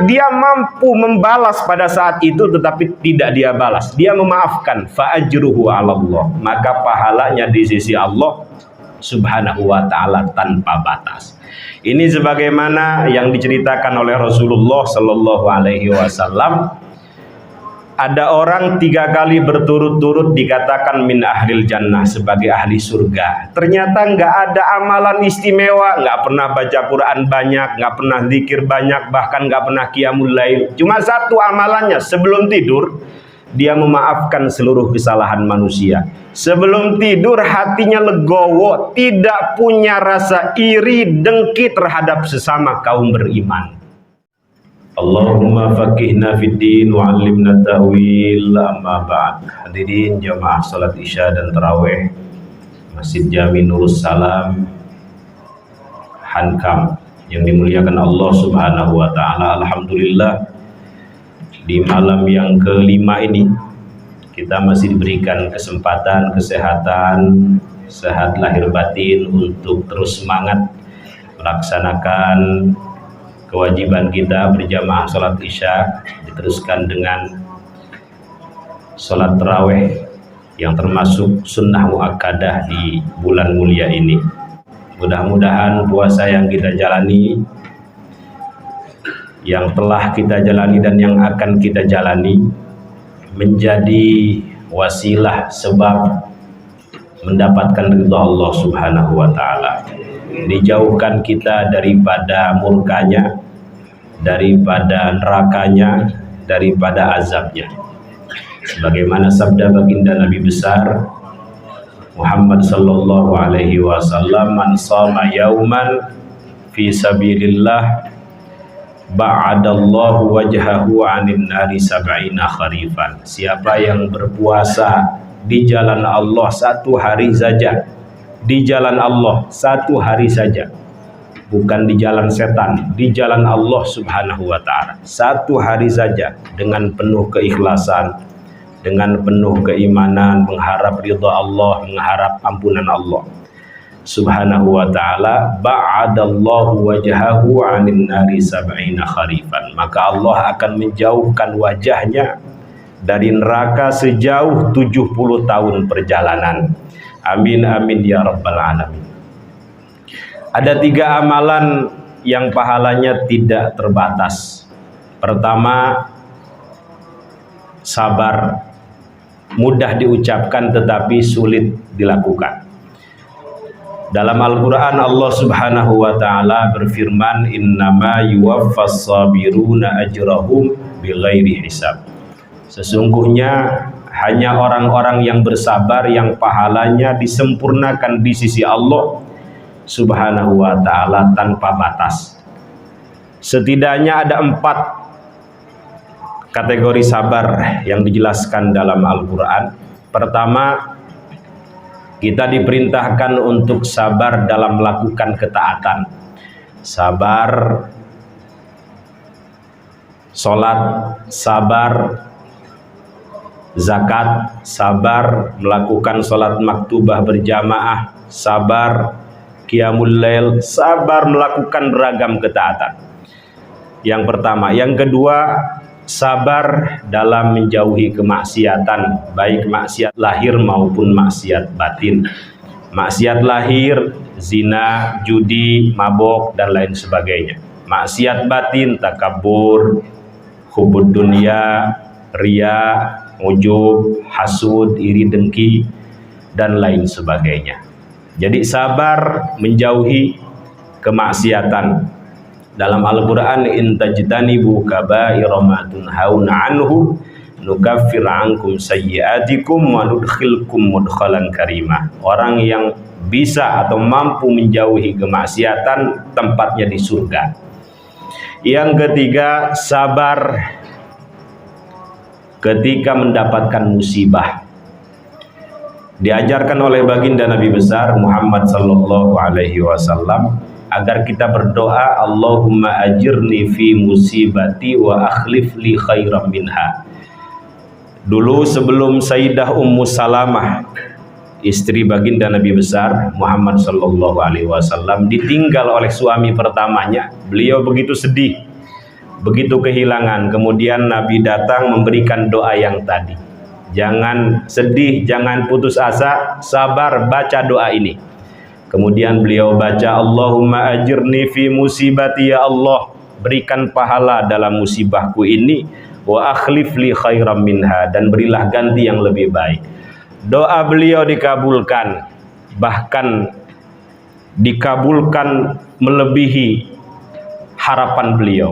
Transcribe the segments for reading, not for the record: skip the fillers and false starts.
dia mampu membalas pada saat itu, tetapi tidak dia balas, dia memaafkan, fa ajruhu 'ala Allah, maka pahalanya di sisi Allah Subhanahu wa ta'ala tanpa batas. Ini sebagaimana yang diceritakan oleh Rasulullah Sallallahu Alaihi Wasallam. Ada orang 3 kali berturut-turut dikatakan min ahlil jannah, sebagai ahli surga. Ternyata nggak ada amalan istimewa, nggak pernah baca Quran banyak, nggak pernah zikir banyak, bahkan nggak pernah qiyamul lail. Cuma satu amalannya, sebelum tidur dia memaafkan seluruh kesalahan manusia. Sebelum tidur hatinya legowo, tidak punya rasa iri dengki terhadap sesama kaum beriman. Allahumma faqihna fid din wa 'allimna ta'wil, amma ba'd. Hadirin jamaah salat Isya dan tarawih Masjid Jami Nurus Salam Hankam yang dimuliakan Allah Subhanahu wa taala. Alhamdulillah, di malam yang kelima ini kita masih diberikan kesempatan, kesehatan, sehat lahir batin untuk terus semangat melaksanakan kewajiban kita berjamaah sholat Isya, diteruskan dengan sholat tarawih yang termasuk sunnah muakkadah di bulan mulia ini. Mudah-mudahan puasa yang kita jalani, yang telah kita jalani dan yang akan kita jalani, menjadi wasilah sebab mendapatkan ridha Allah Subhanahu wa ta'ala, dijauhkan kita daripada murkanya, daripada nerakanya, daripada azabnya. Sebagaimana sabda baginda Nabi besar Muhammad sallallahu alaihi wasallam, man shama yauman fi sabilillah ba'adallahu wajhahu 'anil nari sab'ina kharifan. Siapa yang berpuasa di jalan Allah 1 hari saja, di jalan Allah 1 hari saja, bukan di jalan setan, di jalan Allah Subhanahu wa ta'ala, 1 hari saja, dengan penuh keikhlasan, dengan penuh keimanan, mengharap ridha Allah, mengharap ampunan Allah Subhanahu wa ta'ala, ba'adallahu wajhahu 'anil nari sab'ina kharifan, maka Allah akan menjauhkan wajahnya dari neraka sejauh 70 tahun perjalanan. Amin amin ya rabbal alamin. Ada 3 amalan yang pahalanya tidak terbatas. Pertama, sabar, mudah diucapkan tetapi sulit dilakukan. Dalam Al-Quran Allah Subhanahu wa ta'ala berfirman, innama yuwaffas sabiruna ajrahum bighairi hisab. Sesungguhnya hanya orang-orang yang bersabar yang pahalanya disempurnakan di sisi Allah Subhanahu wa ta'ala tanpa batas. Setidaknya ada 4 kategori sabar yang dijelaskan dalam Al-Quran. Pertama, kita diperintahkan untuk sabar dalam melakukan ketaatan. Sabar sholat, sabar zakat, sabar melakukan sholat maktubah berjamaah, sabar qiyamul lail, sabar melakukan beragam ketaatan. Yang pertama. Yang kedua, sabar dalam menjauhi kemaksiatan, baik maksiat lahir maupun maksiat batin. Maksiat lahir, zina, judi, mabok, dan lain sebagainya. Maksiat batin, takabur, hubud dunia, ria, ujub, hasud, iri dengki, dan lain sebagainya. Jadi sabar menjauhi kemaksiatan. Dalam Al-Quran, in tajtanibu kaba'ira ma tunhauna anhu nukaffir ankum sayyi'atikum wa nudkhilkum mudkhalan karimah. Orang yang bisa atau mampu menjauhi kemaksiatan, tempatnya di surga. Yang ketiga, sabar ketika mendapatkan musibah. Diajarkan oleh baginda Nabi besar Muhammad sallallahu alaihi wasallam agar kita berdoa, Allahumma ajirni fi musibati wa akhlif li khairan minha. Dulu sebelum Sayyidah Ummu Salamah, istri baginda Nabi besar Muhammad sallallahu alaihi wasallam, ditinggal oleh suami pertamanya, beliau begitu sedih, begitu kehilangan, kemudian Nabi datang memberikan doa yang tadi. Jangan sedih, jangan putus asa, sabar, baca doa ini. Kemudian beliau baca, Allahumma ajirni fi musibati, ya Allah, berikan pahala dalam musibahku ini, wa akhlif li khairam minha, dan berilah ganti yang lebih baik. Doa beliau dikabulkan, bahkan dikabulkan melebihi harapan beliau.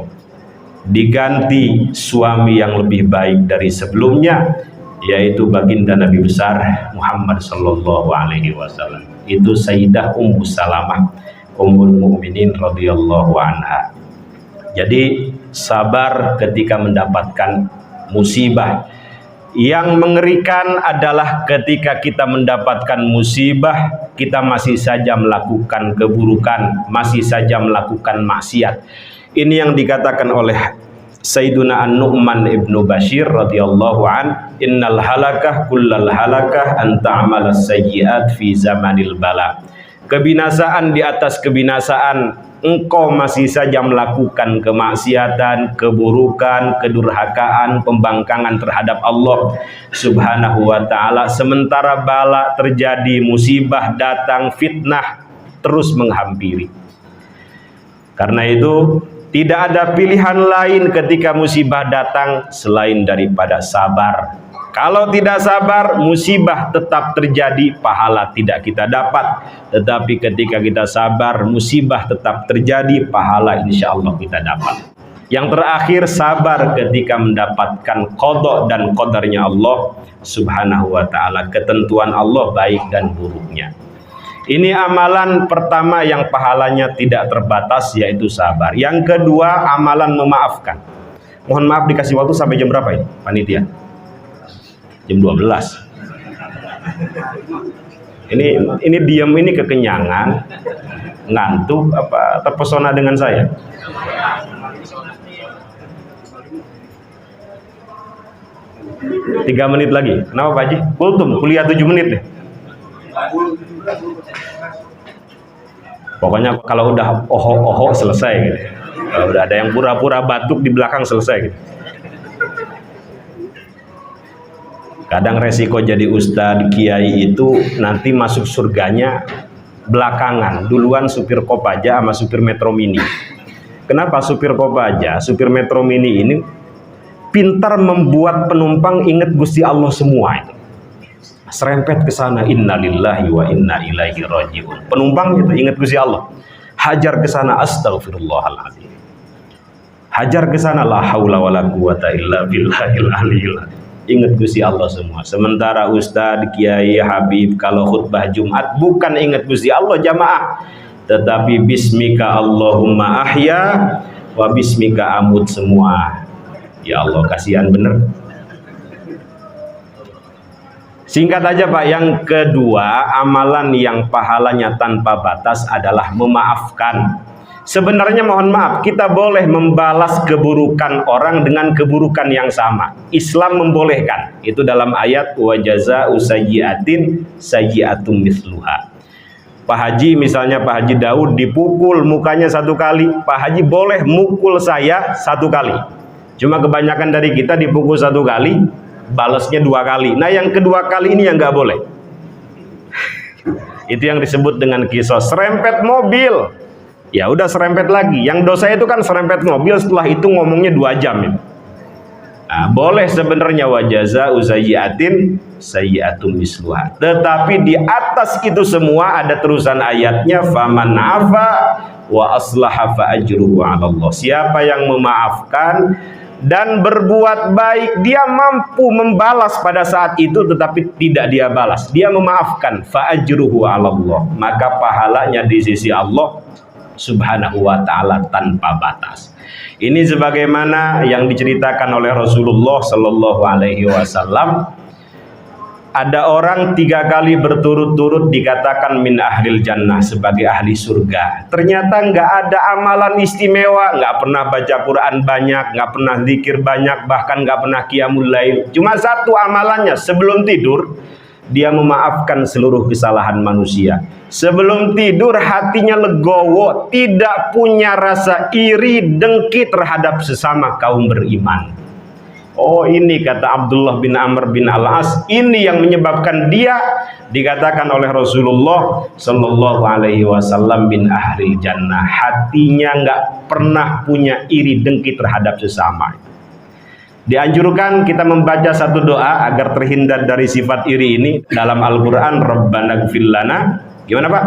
Diganti suami yang lebih baik dari sebelumnya, yaitu baginda Nabi besar Muhammad sallallahu alaihi wasallam. Itu Sayyidah Ummu Salamah Ummul Mukminin radhiyallahu anha. Jadi sabar ketika mendapatkan musibah. Yang mengerikan adalah ketika kita mendapatkan musibah, kita masih saja melakukan keburukan, masih saja melakukan maksiat. Ini yang dikatakan oleh Sayyiduna An-Nu'man ibnu Bashir radhiyallahu an, innal halakah kullal halakah an ta'amala sayyiat fi zamanil bala. Kebinasaan di atas kebinasaan, engkau masih saja melakukan kemaksiatan, keburukan, kedurhakaan, pembangkangan terhadap Allah subhanahu wa ta'ala, sementara bala terjadi, musibah datang, fitnah terus menghampiri. Karena itu tidak ada pilihan lain ketika musibah datang selain daripada sabar. Kalau tidak sabar, musibah tetap terjadi, pahala tidak kita dapat. Tetapi ketika kita sabar, musibah tetap terjadi, pahala insya Allah kita dapat. Yang terakhir, sabar ketika mendapatkan qada dan qadarnya Allah subhanahu wa ta'ala, ketentuan Allah baik dan buruknya. Ini amalan pertama yang pahalanya tidak terbatas, yaitu sabar. Yang kedua, amalan memaafkan. Mohon maaf, dikasih waktu sampai jam berapa ini panitia? Jam 12. Ini diam, ini kekenyangan, ngantuk apa terpesona dengan saya? Tiga menit lagi. Kenapa Pak Haji? Kultum, kuliah 7 menit deh. Pokoknya kalau udah oho-oho selesai gitu. Kalau udah ada yang pura-pura batuk di belakang selesai gitu. Kadang resiko jadi ustadz, kiai itu nanti masuk surganya belakangan. Duluan supir Kopaja sama supir Metro Mini. Kenapa supir Kopaja, supir Metro Mini ini pintar membuat penumpang ingat Gusti Allah semua itu. Serempet ke sana, innalillahi wa inna ilaihi rajiun. Penumpang itu ingat Gusti Allah. Hajar ke sana, astagfirullahaladzim. Hajar ke sana, la haula wala quwata illa billahil aliyil azim. Ingat Gusti Allah semua. Sementara ustadz, kiai, habib kalau khutbah Jumat bukan ingat Gusti Allah jamaah, tetapi bismika Allahumma ahya wa bismika amut semua. Ya Allah, kasihan bener. Singkat aja Pak, yang kedua, amalan yang pahalanya tanpa batas adalah memaafkan. Sebenarnya mohon maaf, kita boleh membalas keburukan orang dengan keburukan yang sama. Islam membolehkan. Itu dalam ayat wa jazaa'u sayyi'atin sayyi'atum mithluha. Pak Haji misalnya, Pak Haji Daud dipukul mukanya 1 kali, Pak Haji boleh mukul saya 1 kali. Cuma kebanyakan dari kita dipukul 1 kali, balasnya 2 kali. Nah yang kedua kali ini yang nggak boleh. Itu yang disebut dengan kisos. Serempet mobil, ya udah serempet lagi. Yang dosa itu kan serempet mobil, setelah itu ngomongnya 2 jam itu. Nah, boleh sebenarnya wa jazaa'u sayyi'atin sayyi'atum misluha. Tetapi di atas itu semua ada terusan ayatnya, faman afa wa aslaha fa ajruhu 'ala Allah. Siapa yang memaafkan dan berbuat baik, dia mampu membalas pada saat itu, tetapi tidak dia balas, dia memaafkan, fa ajruhu 'ala Allah, maka pahalanya di sisi Allah subhanahu wa ta'ala tanpa batas. Ini sebagaimana yang diceritakan oleh Rasulullah sallallahu alaihi wasallam. Ada orang 3 kali berturut-turut dikatakan min ahlil jannah, sebagai ahli surga. Ternyata nggak ada amalan istimewa, nggak pernah baca Quran banyak, nggak pernah zikir banyak, bahkan nggak pernah qiyamul lail. Cuma 1 amalannya, sebelum tidur dia memaafkan seluruh kesalahan manusia. Sebelum tidur hatinya legowo, tidak punya rasa iri dengki terhadap sesama kaum beriman. Oh, ini kata Abdullah bin Amr bin Al-As, ini yang menyebabkan dia dikatakan oleh Rasulullah Sallallahu Alaihi Wasallam bin ahlil jannah. Hatinya nggak pernah punya iri dengki terhadap sesama. Dianjurkan kita membaca satu doa agar terhindar dari sifat iri ini dalam Al-Quran. Rabbana gfir lana, gimana Pak?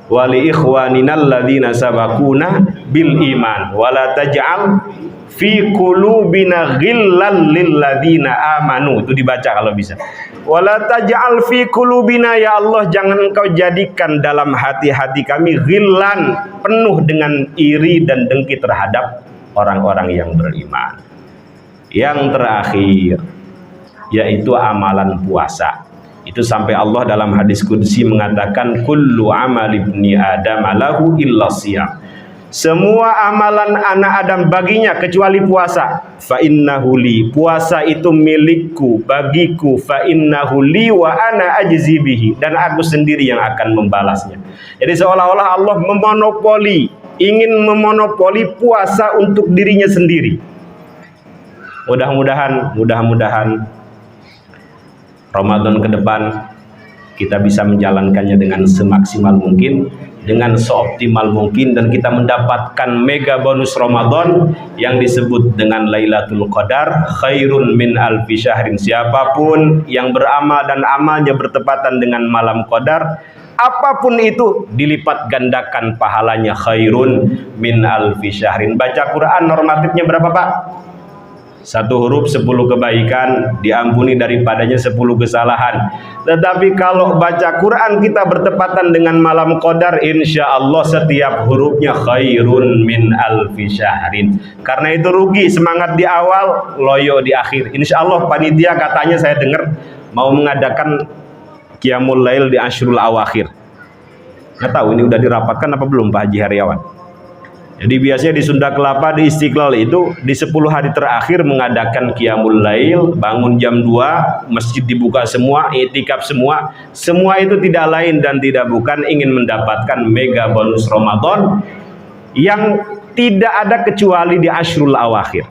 Wali ikhwanina alladzina sabakuna bil iman wala taj'al fi qulubina ghillan lil ladzina amanu. Itu dibaca kalau bisa. Wala taj'al fi qulubina, ya Allah jangan engkau jadikan dalam hati-hati kami ghillan, penuh dengan iri dan dengki terhadap orang-orang yang beriman. Yang terakhir yaitu amalan puasa. Itu sampai Allah dalam hadis qudsi mengatakan kullu amali ibni adam lahu illa shiyam. Semua amalan anak Adam baginya kecuali puasa. Fa innahu li, puasa itu milikku, bagiku. Fa innahu li wa ana ajzi bihi, dan aku sendiri yang akan membalasnya. Jadi seolah-olah Allah ingin memonopoli puasa untuk dirinya sendiri. Mudah-mudahan Ramadan ke depan kita bisa menjalankannya dengan semaksimal mungkin, dengan seoptimal mungkin, dan kita mendapatkan mega bonus Ramadan yang disebut dengan Lailatul Qadar khairun min alfi syahrin. Siapapun yang beramal dan amalnya bertepatan dengan malam Qadar, apapun itu dilipat gandakan pahalanya khairun min alfi syahrin. Baca Quran normatifnya berapa Pak? 1 huruf 10 kebaikan, diampuni daripadanya 10 kesalahan. Tetapi kalau baca Quran kita bertepatan dengan malam Qadar, insya Allah setiap hurufnya khairun min alfi syahrin. Karena itu rugi semangat di awal, loyo di akhir. Insya Allah panitia katanya saya dengar mau mengadakan Qiyamul Lail di Ashrul Awakhir. Nggak tahu ini udah dirapatkan apa belum Pak Haji Haryawan. Jadi biasanya di Sunda Kelapa, di Istiqlal itu di 10 hari terakhir mengadakan Qiyamul Lail, bangun jam 2, masjid dibuka semua, i'tikaf semua. Semua itu tidak lain dan tidak bukan ingin mendapatkan mega bonus Ramadan yang tidak ada kecuali di Ashrul Awakhir.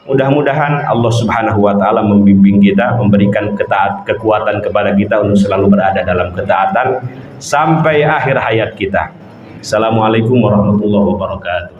Mudah-mudahan Allah Subhanahu wa taala membimbing kita, memberikan kekuatan kepada kita untuk selalu berada dalam ketaatan sampai akhir hayat kita. Assalamualaikum warahmatullahi wabarakatuh.